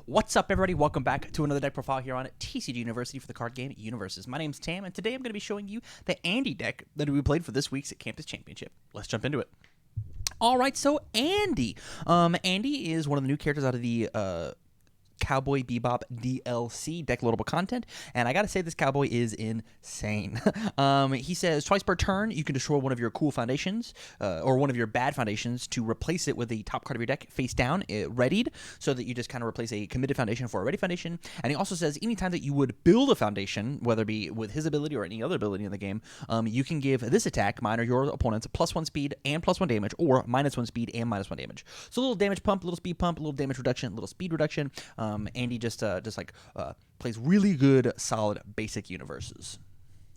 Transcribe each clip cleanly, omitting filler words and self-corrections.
What's up, everybody? Welcome back to another deck profile here on TCG University for the card game UniVersus. My name's Tam, and today I'm going to be showing you the Andy deck that we played for this week's Campus Championship. Let's jump into it. All right, so Andy. Andy is one of the new characters out of the Cowboy Bebop DLC deck loadable content, and I gotta say this cowboy is insane. He says twice per turn you can destroy one of your cool foundations or one of your bad foundations to replace it with the top card of your deck face down, readied, so that you just kind of replace a committed foundation for a ready foundation. And he also says anytime that you would build a foundation, whether it be with his ability or any other ability in the game, you can give this attack, mine or your opponent's, +1 speed and +1 damage, or -1 speed and -1 damage. So a little damage pump, a little speed pump, a little damage reduction, a little speed reduction. Andy just plays really good, solid, basic UniVersus.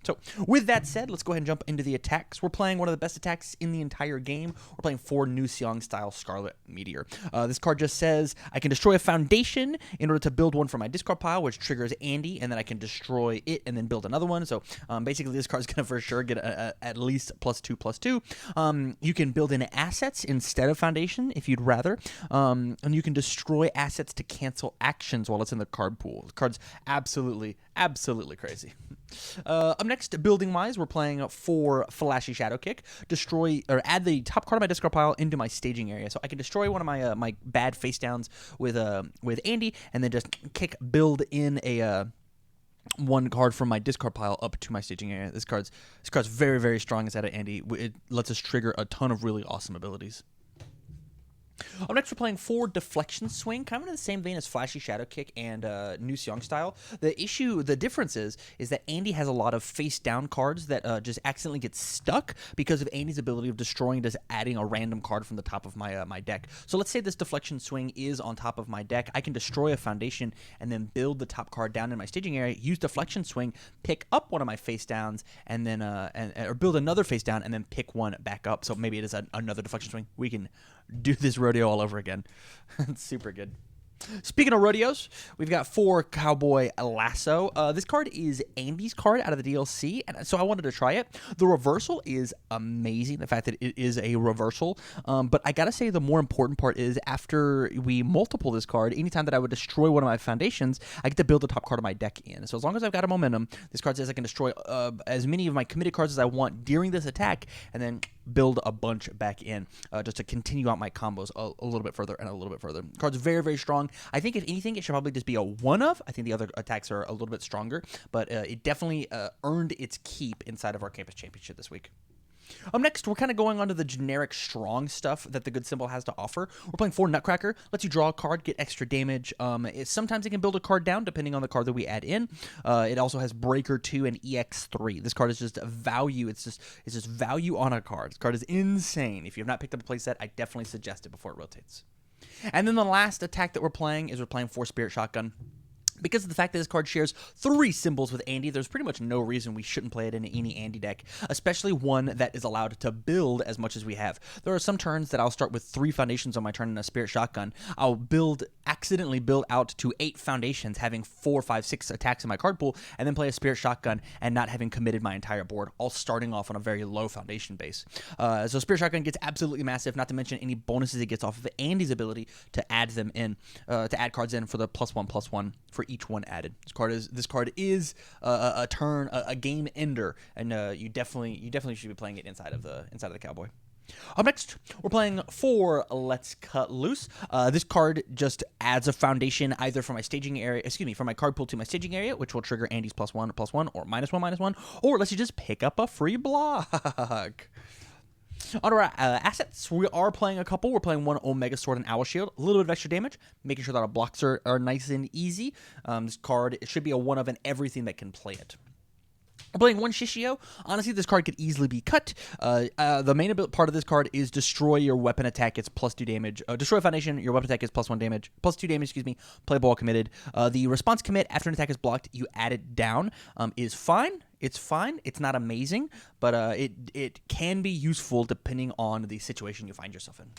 So, with that said, let's go ahead and jump into the attacks. We're playing one of the best attacks in the entire game. We're playing 4 New Seong-style Scarlet Meteor. This card just says, I can destroy a foundation in order to build one from my discard pile, which triggers Andy, and then I can destroy it and then build another one. So, basically, this card's going to for sure get at least +2/+2. You can build in assets instead of foundation, if you'd rather. And you can destroy assets to cancel actions while it's in the card pool. The card's absolutely crazy. Up next, building-wise, we're playing 4 Flashy Shadow Kick. Destroy or add the top card of my discard pile into my staging area, so I can destroy one of my my bad face downs with Andy, and then just build in a one card from my discard pile up to my staging area. This card's very strong inside of Andy. It lets us trigger a ton of really awesome abilities. Up next, we're playing 4 Deflection Swing, kind of in the same vein as Flashy Shadow Kick and New Seong style. The difference is that Andy has a lot of face-down cards that just accidentally get stuck because of Andy's ability of destroying, just adding a random card from the top of my my deck. So let's say this Deflection Swing is on top of my deck. I can destroy a foundation and then build the top card down in my staging area, use Deflection Swing, pick up one of my face-downs, and then or build another face-down and then pick one back up. So maybe it is another Deflection Swing. We can do this rodeo all over again. It's super good. Speaking of rodeos, we've got 4 Cowboy Lasso. This card is Andy's card out of the DLC, and so I wanted to try it. The reversal is amazing, the fact that it is a reversal, but I gotta say the more important part is after we multiple this card, anytime that I would destroy one of my foundations, I get to build the top card of my deck in. So as long as I've got a momentum, this card says I can destroy as many of my committed cards as I want during this attack, and then build a bunch back in just to continue out my combos a little bit further and a little bit further. The card's very strong. I think if anything, it should probably just be a one-of. I think the other attacks are a little bit stronger, but it definitely earned its keep inside of our Campus Championship this week. Next, we're kind of going on to the generic strong stuff that the good symbol has to offer. We're playing 4 Nutcracker. Lets you draw a card, get extra damage. Sometimes it can build a card down depending on the card that we add in. It also has Breaker 2 and EX3. This card is just a value. It's just value on a card. This card is insane. If you have not picked up a playset, I definitely suggest it before it rotates. And then the last attack that we're playing is 4 Spirit Shotgun. Because of the fact that this card shares 3 symbols with Andy, there's pretty much no reason we shouldn't play it in any Andy deck, especially one that is allowed to build as much as we have. There are some turns that I'll start with 3 foundations on my turn in a Spirit Shotgun. I'll accidentally build out to 8 foundations, having 4, 5, 6 attacks in my card pool, and then play a Spirit Shotgun and not having committed my entire board, all starting off on a very low foundation base. So Spirit Shotgun gets absolutely massive, not to mention any bonuses it gets off of Andy's ability to add them in, to add cards in for the +1/+1 for each one added. This card is a game ender, and you definitely should be playing it inside of the Cowboy. Up next, we're playing 4 Let's Cut Loose. This card just adds a foundation either from my staging area, from my card pool to my staging area, which will trigger Andy's +1/+1 or -1/-1, or lets you just pick up a free block. On our assets, we are playing a couple. We're playing 1 Omega Sword and Owl Shield. A little bit of extra damage, making sure that our blocks are nice and easy. This card, it should be a one of in everything that can play it. We're playing 1 Shishio. Honestly, this card could easily be cut. The main part of this card is destroy your weapon attack. It's +2 damage. Destroy a foundation. Your weapon attack is +1 damage. +2 damage, Play ball committed. The response commit after an attack is blocked, you add it down, is fine. It's fine. It's not amazing, but it can be useful depending on the situation you find yourself in.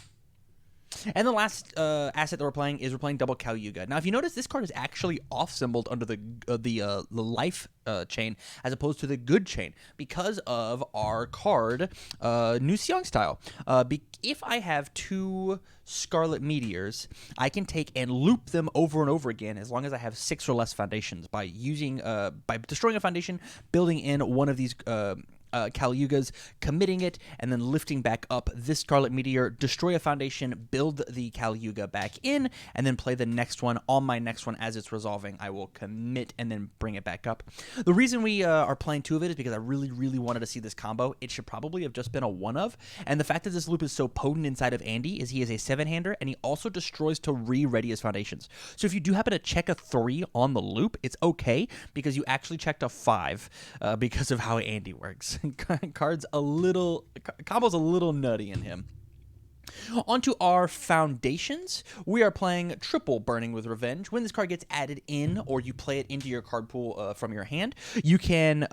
And the last asset that we're playing is we're playing double Calyuga. Now, if you notice, this card is actually off-symboled under the life chain as opposed to the good chain because of our card, New Xiong style. If I have 2 Scarlet Meteors, I can take and loop them over and over again as long as I have 6 or less foundations by destroying a foundation, building in one of these Calyugas, committing it, and then lifting back up this Scarlet Meteor, destroy a foundation, build the Calyuga back in, and then play the next one. On my next one, as it's resolving, I will commit and then bring it back up. The reason we are playing 2 of it is because I really, really wanted to see this combo. It should probably have just been a 1 of, and the fact that this loop is so potent inside of Andy is he is a 7-hander, and he also destroys to re-ready his foundations. So if you do happen to check a 3 on the loop, it's okay, because you actually checked a 5 because of how Andy works. Combo's a little nutty in him. Onto our foundations, we are playing triple Burning with Revenge. When this card gets added in, or you play it into your card pool from your hand, you can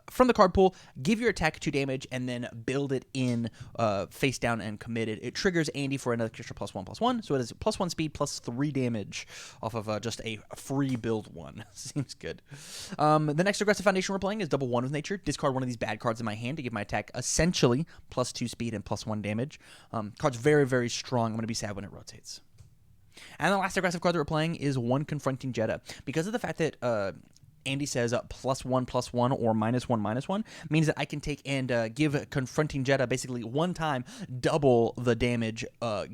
from the card pool, give your attack 2 damage, and then build it in face down and committed. It triggers Andy for another extra +1/+1, so it is +1 speed, +3 damage off of just a free build 1. Seems good. The next aggressive foundation we're playing is double One with Nature. Discard one of these bad cards in my hand to give my attack essentially +2 speed and +1 damage. Card's very, very strong. I'm going to be sad when it rotates. And the last aggressive card that we're playing is 1 Confronting Jeddah. Because of the fact that Andy says +1/+1 or -1/-1 means that I can take and give Confronting Jeddah basically 1 time double the damage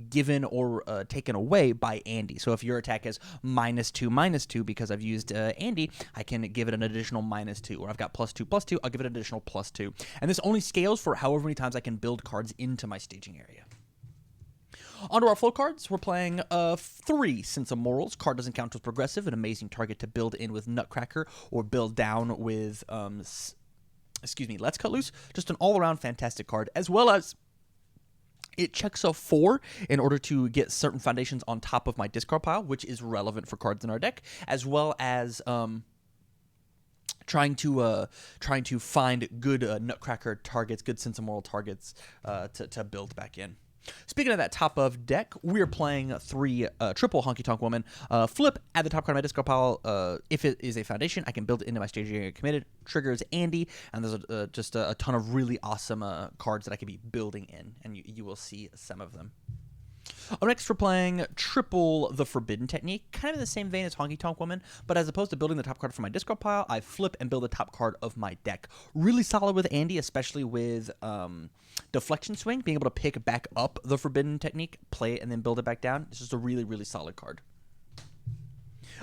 given or taken away by Andy. So if your attack is -2/-2 because I've used Andy, I can give it an additional -2. Or I've got +2/+2, I'll give it an additional +2. And this only scales for however many times I can build cards into my staging area. Onto our flow cards, we're playing 3 Sense of Morals. Card doesn't count as progressive, an amazing target to build in with Nutcracker or build down with, Let's Cut Loose. Just an all-around fantastic card, as well as it checks a 4 in order to get certain foundations on top of my discard pile, which is relevant for cards in our deck, as well as trying to find good Nutcracker targets, good Sense of Moral targets to build back in. Speaking of that top of deck, we're playing 3 triple Honky Tonk Woman. Flip, add the top card of my discard pile. If it is a foundation, I can build it into my staging area committed. Triggers Andy, and there's just a ton of really awesome cards that I could be building in, and you will see some of them. Up next, we're playing triple the Forbidden Technique, kind of in the same vein as Honky Tonk Woman, but as opposed to building the top card from my discard pile, I flip and build the top card of my deck. Really solid with Andy, especially with Deflection Swing, being able to pick back up the Forbidden Technique, play it, and then build it back down. It's just a really, really solid card.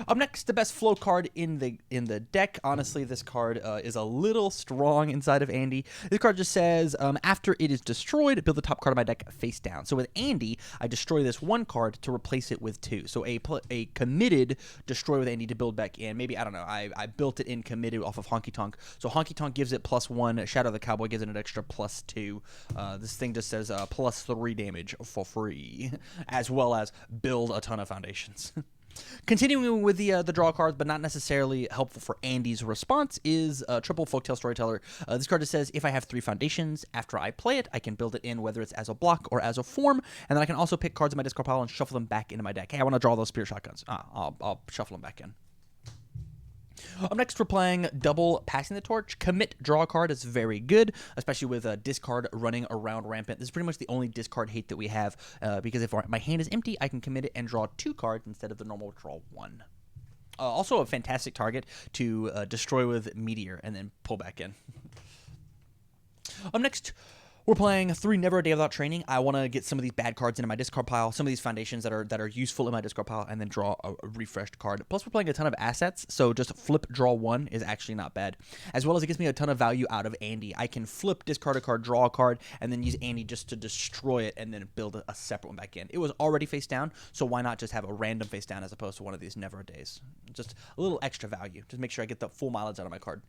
Up next, the best flow card in the deck. Honestly, this card is a little strong inside of Andy. This card just says, after it is destroyed, build the top card of my deck face down. So with Andy, I destroy this 1 card to replace it with 2. So a committed destroy with Andy to build back in. Maybe, I don't know, I built it in committed off of Honky Tonk. So Honky Tonk gives it +1. Shadow the Cowboy gives it an extra +2. This thing just says +3 damage for free, as well as build a ton of foundations. Continuing with the draw cards, but not necessarily helpful for Andy's response, is triple Folktale Storyteller. This card just says, if I have 3 foundations, after I play it, I can build it in, whether it's as a block or as a form, and then I can also pick cards in my discard pile and shuffle them back into my deck. Hey, I want to draw those Spear Shotguns. I'll shuffle them back in. Up next, we're playing double Passing the Torch. Commit draw card is very good, especially with discard running around rampant. This is pretty much the only discard hate that we have, because if my hand is empty, I can commit it and draw 2 cards instead of the normal draw 1. Also a fantastic target to destroy with Meteor and then pull back in. Up next, we're playing 3 Never a Day Without Training. I want to get some of these bad cards into my discard pile, some of these foundations that are useful in my discard pile, and then draw a refreshed card. Plus, we're playing a ton of assets, so just flip draw 1 is actually not bad. As well as it gives me a ton of value out of Andy. I can flip, discard a card, draw a card, and then use Andy just to destroy it and then build a separate one back in. It was already face down, so why not just have a random face down as opposed to one of these Never a Days? Just a little extra value. Just make sure I get the full mileage out of my card.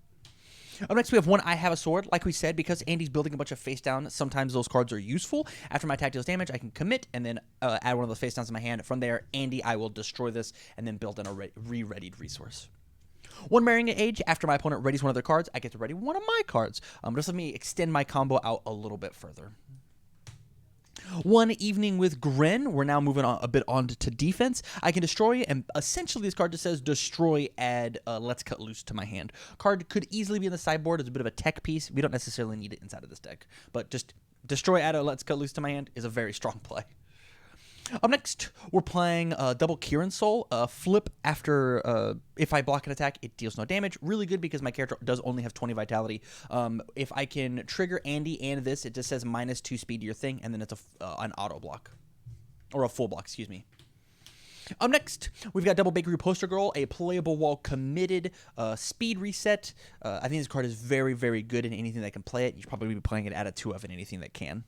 Up next, we have 1 I Have a Sword. Like we said, because Andy's building a bunch of face down, sometimes those cards are useful. After my attack deals damage, I can commit and then add one of those face downs in my hand. From there, Andy, I will destroy this and then build in a re-readied resource. 1 Marrying Age. After my opponent readies one of their cards, I get to ready one of my cards. Just let me extend my combo out a little bit further. One Evening with Gren. We're now moving on a bit on to defense. I can destroy, and essentially this card just says destroy, add Let's Cut Loose to my hand. Card could easily be in the sideboard as a bit of a tech piece. We don't necessarily need it inside of this deck, but just destroy, add a Let's Cut Loose to my hand is a very strong play. Up next, we're playing double Kieran Soul. Flip after, if I block an attack, it deals no damage. Really good because my character does only have 20 vitality. If I can trigger Andy and this, it just says -2 speed to your thing, and then it's an auto block. Or a full block, excuse me. Up next, we've got Double Bakery Poster Girl, a playable wall committed speed reset. I think this card is very, very good in anything that can play it. You should probably be playing it at a 2 of in anything that can.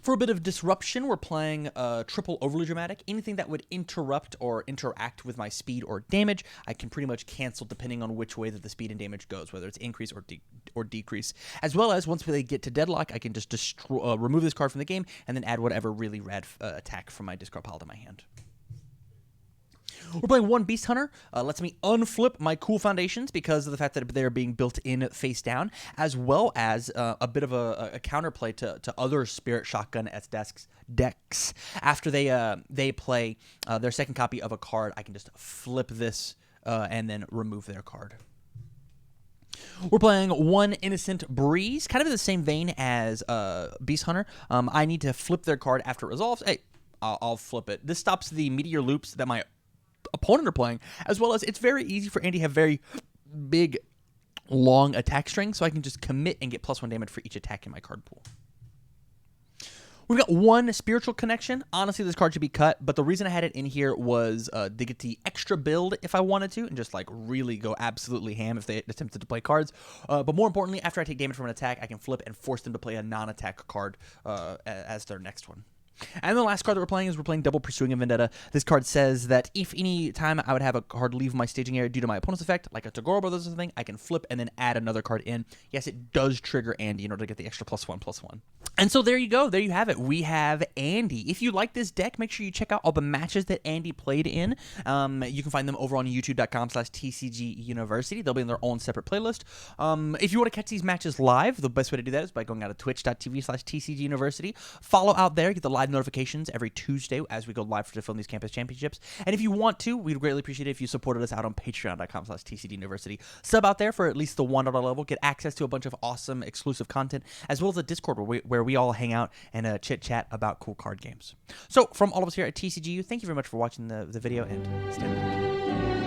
For a bit of disruption, we're playing Triple Overly Dramatic. Anything that would interrupt or interact with my speed or damage, I can pretty much cancel depending on which way that the speed and damage goes, whether it's increase or decrease. As well as, once they get to deadlock, I can just remove this card from the game and then add whatever really rad attack from my discard pile to my hand. We're playing one Beast Hunter. Lets me unflip my cool foundations because of the fact that they're being built in face down, as well as a bit of a counterplay to other Spirit Shotgun S decks. After they play their second copy of a card, I can just flip this and then remove their card. We're playing one Innocent Breeze, kind of in the same vein as Beast Hunter. I need to flip their card after it resolves. Hey, I'll flip it. This stops the meteor loops that my opponent are playing, as well as it's very easy for Andy to have very big, long attack string, so I can just commit and get +1 damage for each attack in my card pool. We've got one Spiritual Connection. Honestly, this card should be cut, but the reason I had it in here was to get the extra build if I wanted to, and just like really go absolutely ham if they attempted to play cards. But more importantly, after I take damage from an attack, I can flip and force them to play a non-attack card as their next one. And the last card that we're playing is Double Pursuing a Vendetta. This card says that if any time I would have a card leave my staging area due to my opponent's effect, like a Tagoro Brothers or something, I can flip and then add another card in. Yes, it does trigger Andy in order to get the extra +1/+1. And so there you go. There you have it. We have Andy. If you like this deck, make sure you check out all the matches that Andy played in. You can find them over on youtube.com/TCGUniversity. They'll be in their own separate playlist. If you want to catch these matches live, the best way to do that is by going out to twitch.tv/TCGUniversity. Follow out there, get the live notifications every Tuesday as we go live to film these campus championships. And if you want to, we'd greatly appreciate it if you supported us out on patreon.com/TCGUniversity. Sub out there for at least the $1 level. Get access to a bunch of awesome exclusive content, as well as a Discord where we all hang out and chit-chat about cool card games. So, from all of us here at TCGU, thank you very much for watching the video, and stay tuned.